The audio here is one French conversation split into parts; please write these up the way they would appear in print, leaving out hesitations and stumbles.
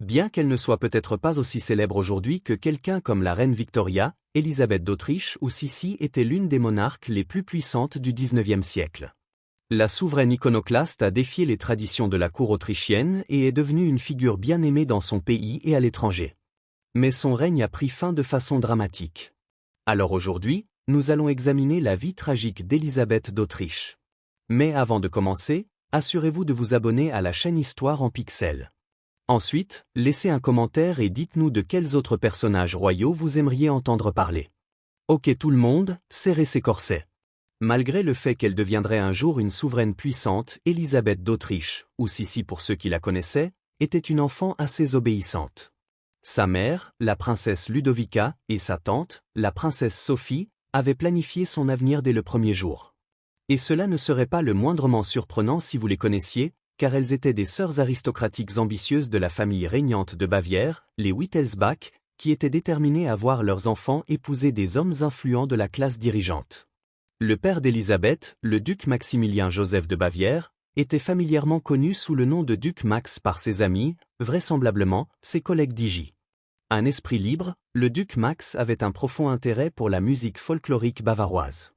Bien qu'elle ne soit peut-être pas aussi célèbre aujourd'hui que quelqu'un comme la reine Victoria, Élisabeth d'Autriche ou Sissi était l'une des monarques les plus puissantes du XIXe siècle. La souveraine iconoclaste a défié les traditions de la cour autrichienne et est devenue une figure bien aimée dans son pays et à l'étranger. Mais son règne a pris fin de façon dramatique. Alors aujourd'hui, nous allons examiner la vie tragique d'Élisabeth d'Autriche. Mais avant de commencer, assurez-vous de vous abonner à la chaîne Histoire en pixels. Ensuite, laissez un commentaire et dites-nous de quels autres personnages royaux vous aimeriez entendre parler. Ok tout le monde, serrez ses corsets. Malgré le fait qu'elle deviendrait un jour une souveraine puissante, Élisabeth d'Autriche, ou Sissi pour ceux qui la connaissaient, était une enfant assez obéissante. Sa mère, la princesse Ludovica, et sa tante, la princesse Sophie, avaient planifié son avenir dès le premier jour. Et cela ne serait pas le moindrement surprenant si vous les connaissiez, car elles étaient des sœurs aristocratiques ambitieuses de la famille régnante de Bavière, les Wittelsbach, qui étaient déterminées à voir leurs enfants épouser des hommes influents de la classe dirigeante. Le père d'Élisabeth, le duc Maximilien Joseph de Bavière, était familièrement connu sous le nom de duc Max par ses amis, vraisemblablement, ses collègues d'Igy. Un esprit libre, le duc Max avait un profond intérêt pour la musique folklorique bavaroise.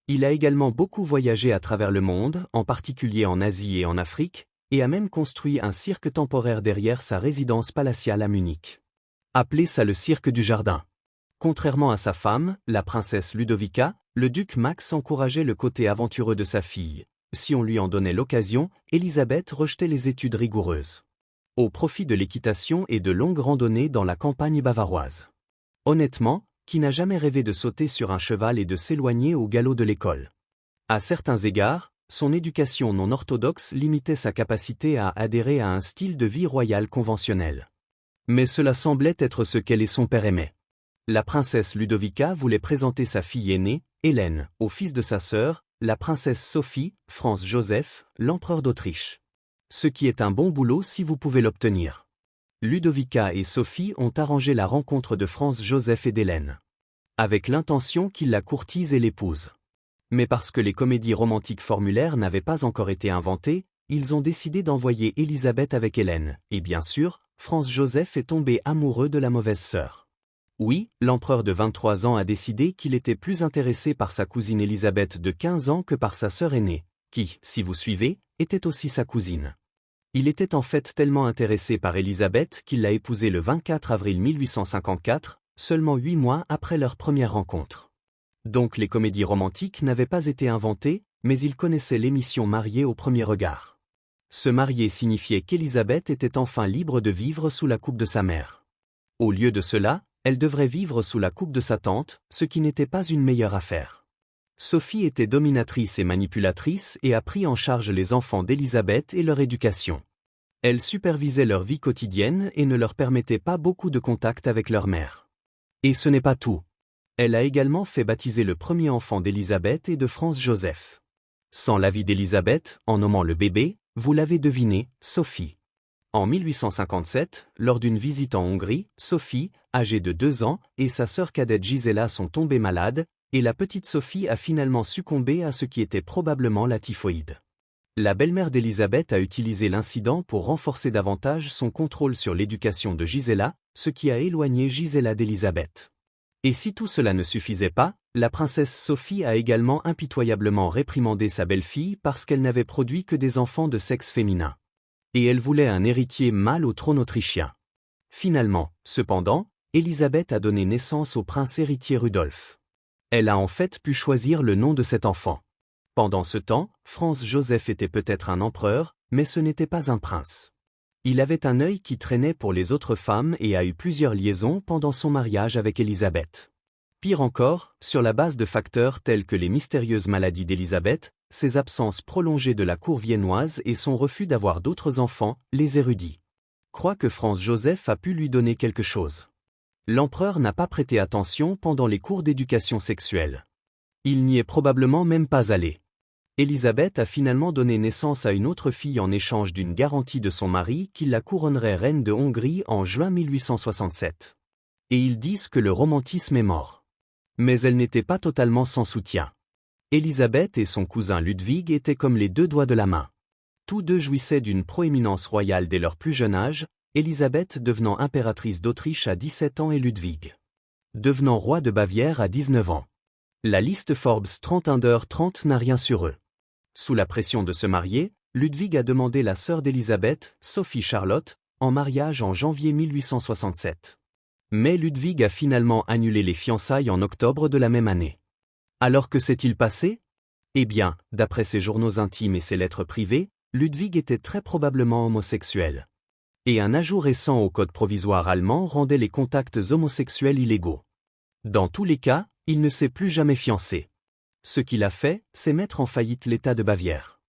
Il a également beaucoup voyagé à travers le monde, en particulier en Asie et en Afrique, et a même construit un cirque temporaire derrière sa résidence palatiale à Munich. Appelé ça le cirque du jardin. Contrairement à sa femme, la princesse Ludovica, le duc Max encourageait le côté aventureux de sa fille. Si on lui en donnait l'occasion, Élisabeth rejetait les études rigoureuses. Au profit de l'équitation et de longues randonnées dans la campagne bavaroise. Honnêtement, qui n'a jamais rêvé de sauter sur un cheval et de s'éloigner au galop de l'école? À certains égards, son éducation non orthodoxe limitait sa capacité à adhérer à un style de vie royal conventionnel. Mais cela semblait être ce qu'elle et son père aimaient. La princesse Ludovica voulait présenter sa fille aînée, Hélène, au fils de sa sœur, la princesse Sophie, Franz Joseph, l'empereur d'Autriche. Ce qui est un bon boulot si vous pouvez l'obtenir. Ludovica et Sophie ont arrangé la rencontre de Franz Joseph et d'Hélène. Avec l'intention qu'il la courtise et l'épouse. Mais parce que les comédies romantiques formulaires n'avaient pas encore été inventées, ils ont décidé d'envoyer Élisabeth avec Hélène, et bien sûr, Franz Joseph est tombé amoureux de la mauvaise sœur. Oui, l'empereur de 23 ans a décidé qu'il était plus intéressé par sa cousine Élisabeth de 15 ans que par sa sœur aînée, qui, si vous suivez, était aussi sa cousine. Il était en fait tellement intéressé par Élisabeth qu'il l'a épousée le 24 avril 1854, seulement 8 mois après leur première rencontre. Donc les comédies romantiques n'avaient pas été inventées, mais il connaissait l'émission Marié au premier regard. Se marier signifiait qu'Élisabeth était enfin libre de vivre sous la coupe de sa mère. Au lieu de cela, elle devrait vivre sous la coupe de sa tante, ce qui n'était pas une meilleure affaire. Sophie était dominatrice et manipulatrice et a pris en charge les enfants d'Élisabeth et leur éducation. Elle supervisait leur vie quotidienne et ne leur permettait pas beaucoup de contact avec leur mère. Et ce n'est pas tout. Elle a également fait baptiser le premier enfant d'Élisabeth et de Franz Joseph. Sans l'avis d'Élisabeth, en nommant le bébé, vous l'avez deviné, Sophie. En 1857, lors d'une visite en Hongrie, Sophie, âgée de 2 ans, et sa sœur cadette Gisela sont tombées malades, et la petite Sophie a finalement succombé à ce qui était probablement la typhoïde. La belle-mère d'Élisabeth a utilisé l'incident pour renforcer davantage son contrôle sur l'éducation de Gisela, ce qui a éloigné Gisela d'Élisabeth. Et si tout cela ne suffisait pas, la princesse Sophie a également impitoyablement réprimandé sa belle-fille parce qu'elle n'avait produit que des enfants de sexe féminin. Et elle voulait un héritier mâle au trône autrichien. Finalement, cependant, Élisabeth a donné naissance au prince héritier Rudolf. Elle a en fait pu choisir le nom de cet enfant. Pendant ce temps, Franz Joseph était peut-être un empereur, mais ce n'était pas un prince. Il avait un œil qui traînait pour les autres femmes et a eu plusieurs liaisons pendant son mariage avec Élisabeth. Pire encore, sur la base de facteurs tels que les mystérieuses maladies d'Élisabeth, ses absences prolongées de la cour viennoise et son refus d'avoir d'autres enfants, les érudits croient que Franz Joseph a pu lui donner quelque chose. L'empereur n'a pas prêté attention pendant les cours d'éducation sexuelle. Il n'y est probablement même pas allé. Élisabeth a finalement donné naissance à une autre fille en échange d'une garantie de son mari qui la couronnerait reine de Hongrie en juin 1867. Et ils disent que le romantisme est mort. Mais elle n'était pas totalement sans soutien. Élisabeth et son cousin Ludwig étaient comme les deux doigts de la main. Tous deux jouissaient d'une proéminence royale dès leur plus jeune âge, Élisabeth devenant impératrice d'Autriche à 17 ans et Ludwig devenant roi de Bavière à 19 ans. La liste Forbes 30 Under 30 n'a rien sur eux. Sous la pression de se marier, Ludwig a demandé la sœur d'Élisabeth, Sophie Charlotte, en mariage en janvier 1867. Mais Ludwig a finalement annulé les fiançailles en octobre de la même année. Alors que s'est-il passé? Eh bien, d'après ses journaux intimes et ses lettres privées, Ludwig était très probablement homosexuel. Et un ajout récent au code provisoire allemand rendait les contacts homosexuels illégaux. Dans tous les cas, il ne s'est plus jamais fiancé. Ce qu'il a fait, c'est mettre en faillite l'État de Bavière.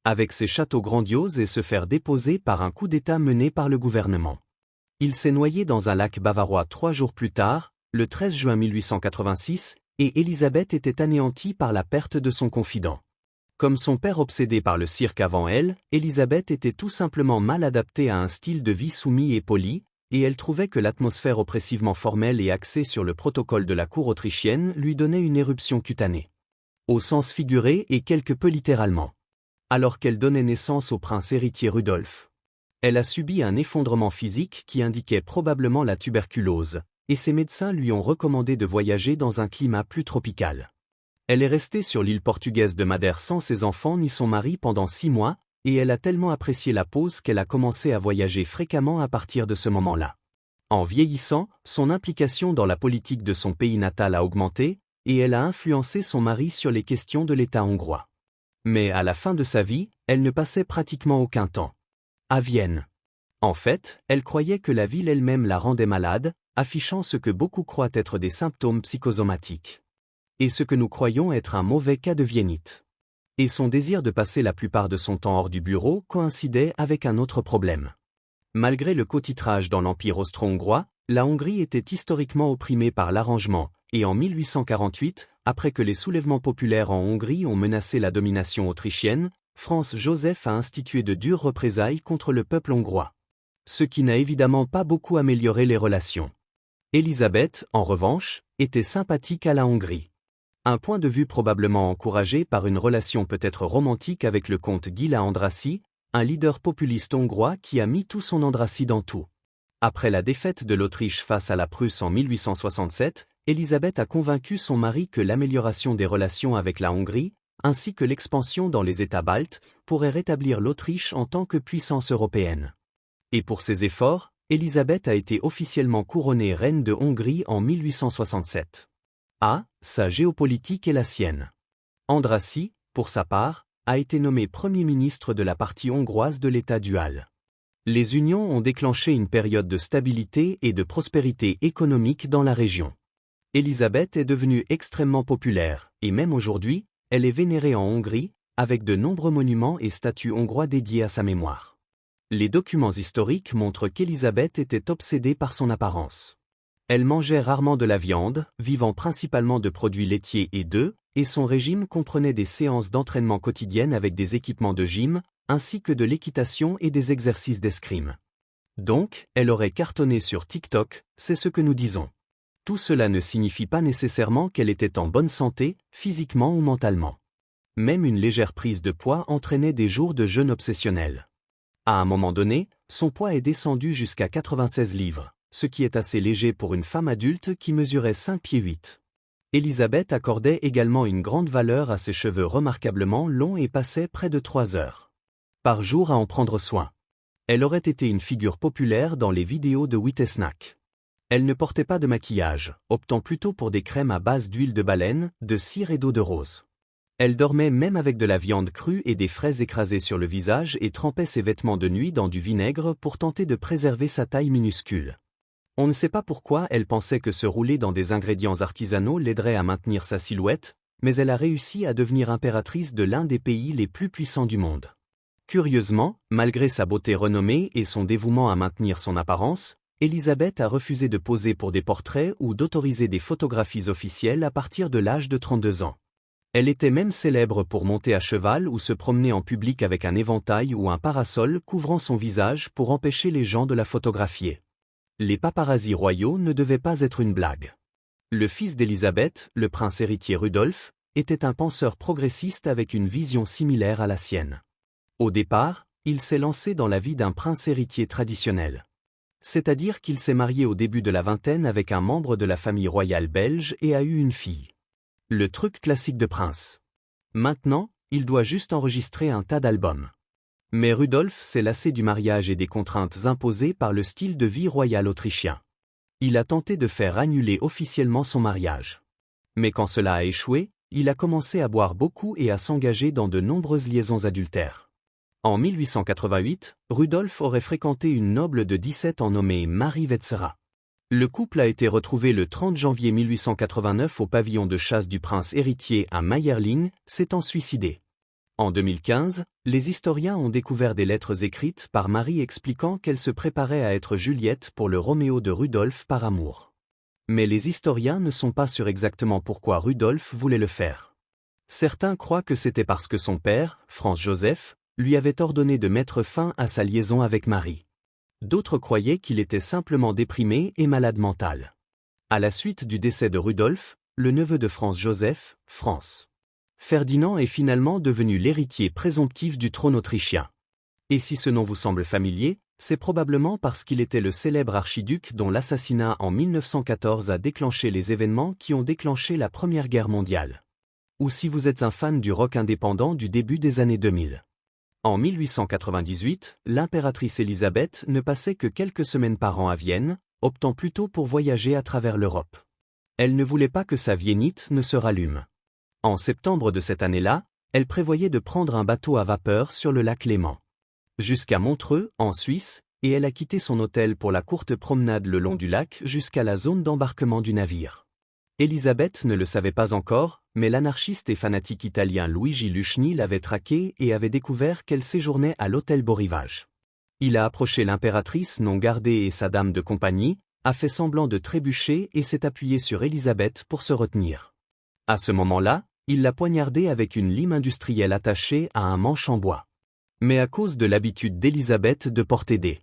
Avec ses châteaux grandioses et se faire déposer par un coup d'État mené par le gouvernement. Il s'est noyé dans un lac bavarois 3 jours plus tard, le 13 juin 1886, et Élisabeth était anéantie par la perte de son confident. Comme son père obsédé par le cirque avant elle, Élisabeth était tout simplement mal adaptée à un style de vie soumis et poli, et elle trouvait que l'atmosphère oppressivement formelle et axée sur le protocole de la cour autrichienne lui donnait une éruption cutanée. Au sens figuré et quelque peu littéralement. Alors qu'elle donnait naissance au prince héritier Rudolf. Elle a subi un effondrement physique qui indiquait probablement la tuberculose, et ses médecins lui ont recommandé de voyager dans un climat plus tropical. Elle est restée sur l'île portugaise de Madère sans ses enfants ni son mari pendant 6 mois, et elle a tellement apprécié la pause qu'elle a commencé à voyager fréquemment à partir de ce moment-là. En vieillissant, son implication dans la politique de son pays natal a augmenté, et elle a influencé son mari sur les questions de l'État hongrois. Mais à la fin de sa vie, elle ne passait pratiquement aucun temps à Vienne. En fait, elle croyait que la ville elle-même la rendait malade, affichant ce que beaucoup croient être des symptômes psychosomatiques. Et ce que nous croyons être un mauvais cas de viennite. Et son désir de passer la plupart de son temps hors du bureau coïncidait avec un autre problème. Malgré le cotitrage dans l'Empire austro-hongrois, la Hongrie était historiquement opprimée par l'arrangement, et en 1848, après que les soulèvements populaires en Hongrie ont menacé la domination autrichienne, Franz Joseph a institué de dures représailles contre le peuple hongrois. Ce qui n'a évidemment pas beaucoup amélioré les relations. Élisabeth, en revanche, était sympathique à la Hongrie. Un point de vue probablement encouragé par une relation peut-être romantique avec le comte Gyula Andrássy, un leader populiste hongrois qui a mis tout son Andrássy dans tout. Après la défaite de l'Autriche face à la Prusse en 1867, Élisabeth a convaincu son mari que l'amélioration des relations avec la Hongrie, ainsi que l'expansion dans les États baltes, pourrait rétablir l'Autriche en tant que puissance européenne. Et pour ses efforts, Élisabeth a été officiellement couronnée reine de Hongrie en 1867. Sa géopolitique est la sienne. Andrássy, pour sa part, a été nommé Premier ministre de la partie hongroise de l'État dual. Les unions ont déclenché une période de stabilité et de prospérité économique dans la région. Élisabeth est devenue extrêmement populaire, et même aujourd'hui, elle est vénérée en Hongrie, avec de nombreux monuments et statues hongrois dédiés à sa mémoire. Les documents historiques montrent qu'Élisabeth était obsédée par son apparence. Elle mangeait rarement de la viande, vivant principalement de produits laitiers et d'œufs, et son régime comprenait des séances d'entraînement quotidiennes avec des équipements de gym, ainsi que de l'équitation et des exercices d'escrime. Donc, elle aurait cartonné sur TikTok, c'est ce que nous disons. Tout cela ne signifie pas nécessairement qu'elle était en bonne santé, physiquement ou mentalement. Même une légère prise de poids entraînait des jours de jeûne obsessionnel. À un moment donné, son poids est descendu jusqu'à 96 livres, ce qui est assez léger pour une femme adulte qui mesurait 5 pieds 8. Élisabeth accordait également une grande valeur à ses cheveux remarquablement longs et passait près de 3 heures par jour à en prendre soin. Elle aurait été une figure populaire dans les vidéos de Witesnack. Elle ne portait pas de maquillage, optant plutôt pour des crèmes à base d'huile de baleine, de cire et d'eau de rose. Elle dormait même avec de la viande crue et des fraises écrasées sur le visage et trempait ses vêtements de nuit dans du vinaigre pour tenter de préserver sa taille minuscule. On ne sait pas pourquoi elle pensait que se rouler dans des ingrédients artisanaux l'aiderait à maintenir sa silhouette, mais elle a réussi à devenir impératrice de l'un des pays les plus puissants du monde. Curieusement, malgré sa beauté renommée et son dévouement à maintenir son apparence, Élisabeth a refusé de poser pour des portraits ou d'autoriser des photographies officielles à partir de l'âge de 32 ans. Elle était même célèbre pour monter à cheval ou se promener en public avec un éventail ou un parasol couvrant son visage pour empêcher les gens de la photographier. Les paparazzis royaux ne devaient pas être une blague. Le fils d'Élisabeth, le prince héritier Rudolf, était un penseur progressiste avec une vision similaire à la sienne. Au départ, il s'est lancé dans la vie d'un prince héritier traditionnel. C'est-à-dire qu'il s'est marié au début de la vingtaine avec un membre de la famille royale belge et a eu une fille. Le truc classique de prince. Maintenant, il doit juste enregistrer un tas d'albums. Mais Rudolf s'est lassé du mariage et des contraintes imposées par le style de vie royal autrichien. Il a tenté de faire annuler officiellement son mariage. Mais quand cela a échoué, il a commencé à boire beaucoup et à s'engager dans de nombreuses liaisons adultères. En 1888, Rudolf aurait fréquenté une noble de 17 ans nommée Marie Wetzera. Le couple a été retrouvé le 30 janvier 1889 au pavillon de chasse du prince héritier à Mayerling, s'étant suicidé. En 2015, les historiens ont découvert des lettres écrites par Marie expliquant qu'elle se préparait à être Juliette pour le Roméo de Rudolf par amour. Mais les historiens ne sont pas sûrs exactement pourquoi Rudolf voulait le faire. Certains croient que c'était parce que son père, Franz Joseph, lui avait ordonné de mettre fin à sa liaison avec Marie. D'autres croyaient qu'il était simplement déprimé et malade mental. À la suite du décès de Rudolf, le neveu de Franz Joseph, Franz Ferdinand est finalement devenu l'héritier présomptif du trône autrichien. Et si ce nom vous semble familier, c'est probablement parce qu'il était le célèbre archiduc dont l'assassinat en 1914 a déclenché les événements qui ont déclenché la Première Guerre mondiale. Ou si vous êtes un fan du rock indépendant du début des années 2000. En 1898, l'impératrice Élisabeth ne passait que quelques semaines par an à Vienne, optant plutôt pour voyager à travers l'Europe. Elle ne voulait pas que sa Viennite ne se rallume. En septembre de cette année-là, elle prévoyait de prendre un bateau à vapeur sur le lac Léman. Jusqu'à Montreux, en Suisse, et elle a quitté son hôtel pour la courte promenade le long du lac jusqu'à la zone d'embarquement du navire. Élisabeth ne le savait pas encore, mais l'anarchiste et fanatique italien Luigi Luchni l'avait traquée et avait découvert qu'elle séjournait à l'hôtel Beau Rivage. Il a approché l'impératrice non gardée et sa dame de compagnie, a fait semblant de trébucher et s'est appuyé sur Élisabeth pour se retenir. À ce moment-là, il l'a poignardée avec une lime industrielle attachée à un manche en bois. Mais à cause de l'habitude d'Élisabeth de porter des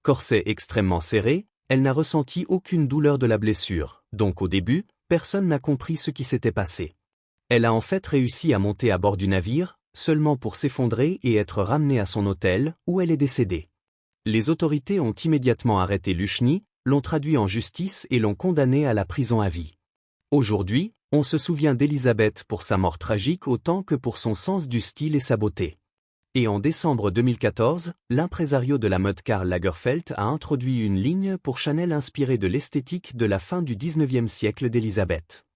corsets extrêmement serrés, elle n'a ressenti aucune douleur de la blessure, donc au début, personne n'a compris ce qui s'était passé. Elle a en fait réussi à monter à bord du navire, seulement pour s'effondrer et être ramenée à son hôtel, où elle est décédée. Les autorités ont immédiatement arrêté Luchni, l'ont traduit en justice et l'ont condamné à la prison à vie. Aujourd'hui, on se souvient d'Élisabeth pour sa mort tragique autant que pour son sens du style et sa beauté. Et en décembre 2014, l'impresario de la mode Karl Lagerfeld a introduit une ligne pour Chanel inspirée de l'esthétique de la fin du 19e siècle d'Élisabeth.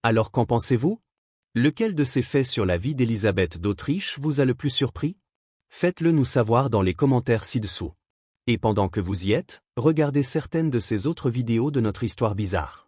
Alors qu'en pensez-vous? Lequel de ces faits sur la vie d'Élisabeth d'Autriche vous a le plus surpris? Faites-le nous savoir dans les commentaires ci-dessous. Et pendant que vous y êtes, regardez certaines de ces autres vidéos de notre histoire bizarre.